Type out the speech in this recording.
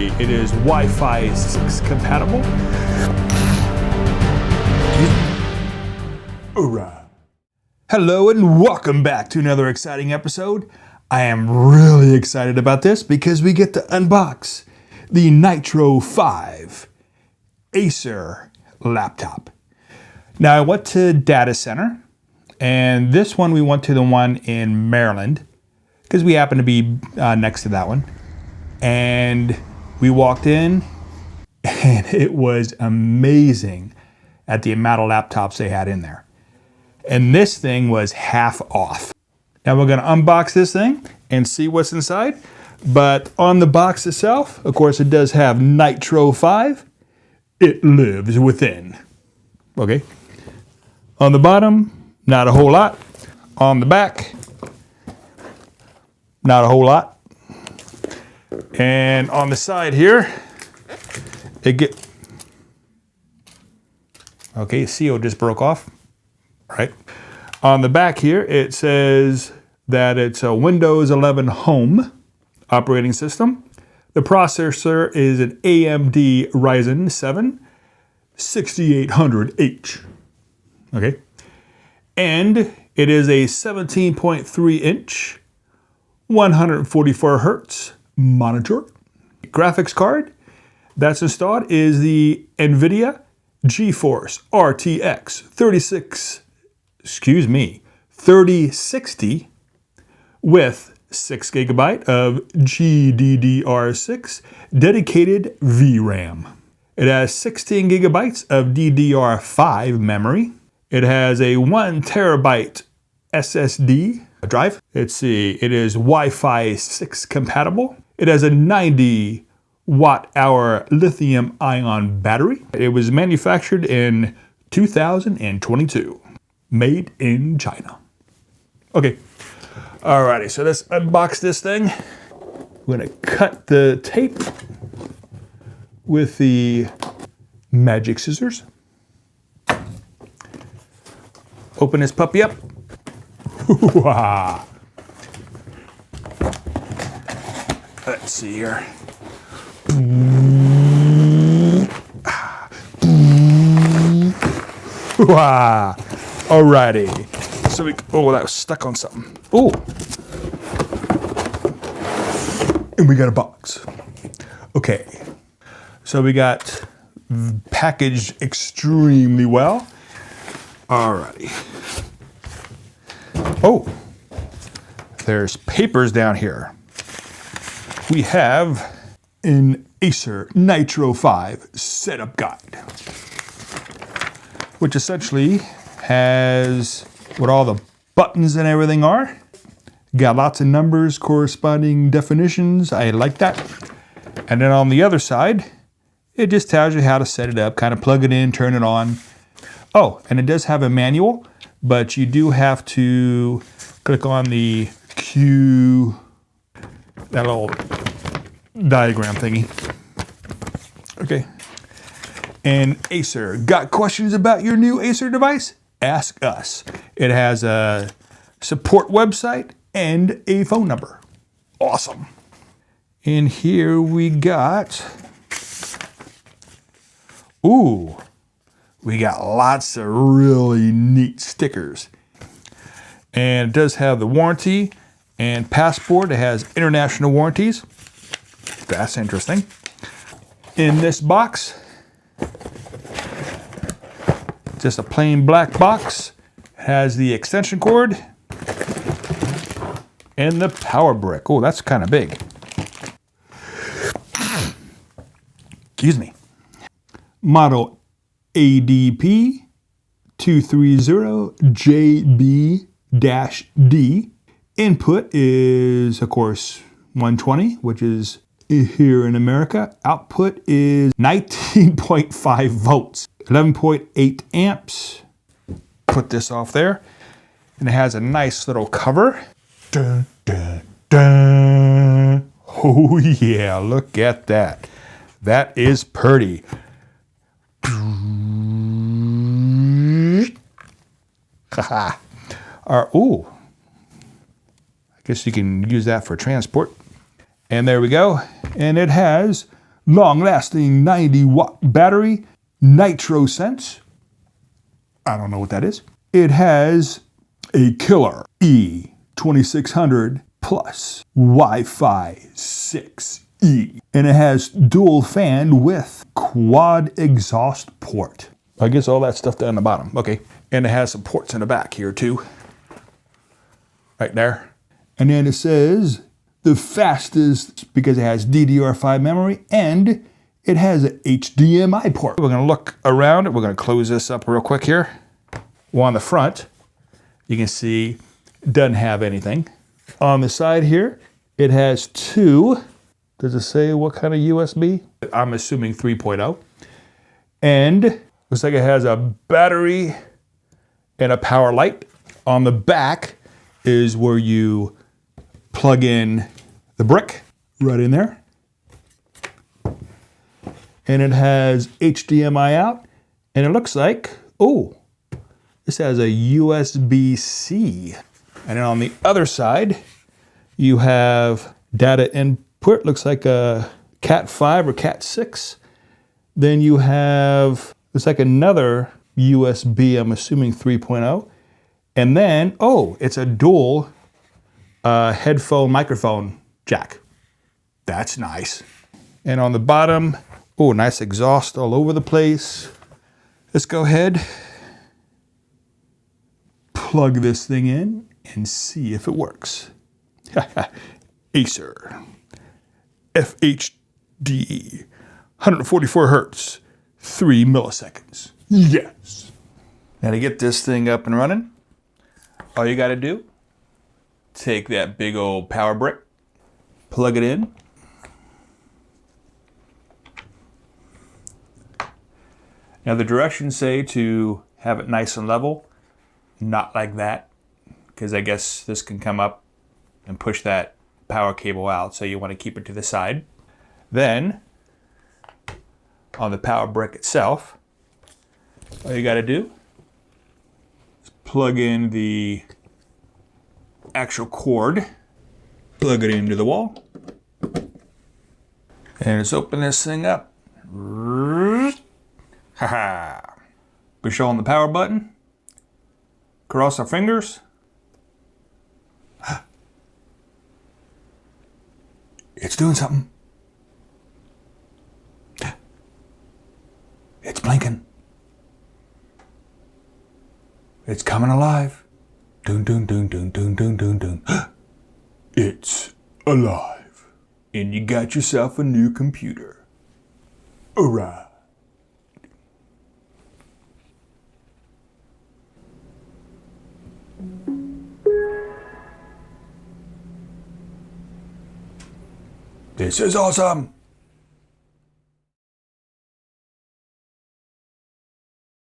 It is Wi-Fi 6 compatible. Alright. Hello and welcome back to another exciting episode. I am really excited about this because we get to unbox the Nitro 5 ACER laptop. Now I went to data center, and this one we went to the one in Maryland because we happen to be next to that one. And we walked in and it was amazing at the amount of laptops they had in there. And this thing was half off. Now we're gonna unbox this thing and see what's inside. But on the box itself, of course, it does have Nitro 5. It lives within. Okay. On the bottom, not a whole lot. On the back, not a whole lot. And on the side here, okay, seal just broke off. Right. On the back here, it says that it's a Windows 11 Home operating system. The processor is an AMD Ryzen 7 6800H. Okay. And it is a 17.3 inch, 144 hertz monitor. Graphics card that's installed is the NVIDIA GeForce RTX 3060 with 6 GB of GDDR6 dedicated VRAM. It has 16 GB of DDR5 memory. It has a 1 TB SSD drive. Let's see, it is Wi-Fi 6 compatible. It has a 90 watt-hour lithium-ion battery. It was manufactured in 2022. Made in China. Okay. Alrighty, so let's unbox this thing. We're gonna cut the tape with the magic scissors. Open this puppy up. Let's see here. Alrighty. So oh, that was stuck on something. Oh. And we got a box. Okay. So we got packaged extremely well. Alrighty. Oh. There's papers down here. We have an ACER Nitro 5 setup guide, which essentially has what all the buttons and everything are. Got lots of numbers, corresponding definitions. I like that. And then on the other side, it just tells you how to set it up, kind of plug it in, turn it on. Oh, and it does have a manual, but you do have to click on the Q, that little diagram thingy. Okay. And ACER, got questions about your new ACER device? Ask us. It has a support website and a phone number. Awesome. And here we got, we got lots of really neat stickers. And it does have the warranty and passport. It has international warranties. That's interesting. In this box, just a plain black box. It has the extension cord and the power brick. Oh, that's kind of big. Excuse me. Model ADP 230JB-D. Input is, of course, 120, which is here in America. Output is 19.5 volts, 11.8 amps. Put this off there. And it has a nice little cover. Dun, dun, dun. Oh yeah, look at that. That is pretty. Haha. Ooh. I guess you can use that for transport. And there we go. And it has long-lasting 90-watt battery, Nitro Sense. I don't know what that is. It has a killer E2600 plus Wi-Fi 6E. And it has dual fan with quad exhaust port. I guess all that stuff down the bottom. Okay. And it has some ports in the back here too. Right there. And then it says the fastest because it has DDR5 memory and it has an HDMI port. We're going to look around it. We're going to close this up real quick here. Well, on the front, you can see it doesn't have anything. On the side here, it has two. Does it say what kind of USB? I'm assuming 3.0. And looks like it has a battery and a power light. On the back is where you plug in the brick right in there. And it has HDMI out. And it looks like, oh, this has a USB-C. And then on the other side, you have data input. Looks like a Cat 5 or Cat 6. Then you have, looks like another USB, I'm assuming 3.0. And then, oh, it's a dual headphone microphone jack. That's nice. And on the bottom, oh, nice exhaust all over the place. Let's go ahead, plug this thing in and see if it works. ACER FHD 144 hertz, 3 milliseconds. Yes. Now to get this thing up and running, all you got to do, take that big old power brick, plug it in. Now the directions say to have it nice and level, not like that, because I guess this can come up and push that power cable out, so you want to keep it to the side. Then, on the power brick itself, all you got to do is plug in the actual cord, plug it into the wall, and let's open this thing up. Haha. Push on the power button, cross our fingers. It's doing something. It's blinking. It's coming alive. Dun dun dun dun dun dun dun dun. It's alive. And you got yourself a new computer. Alright. This is awesome.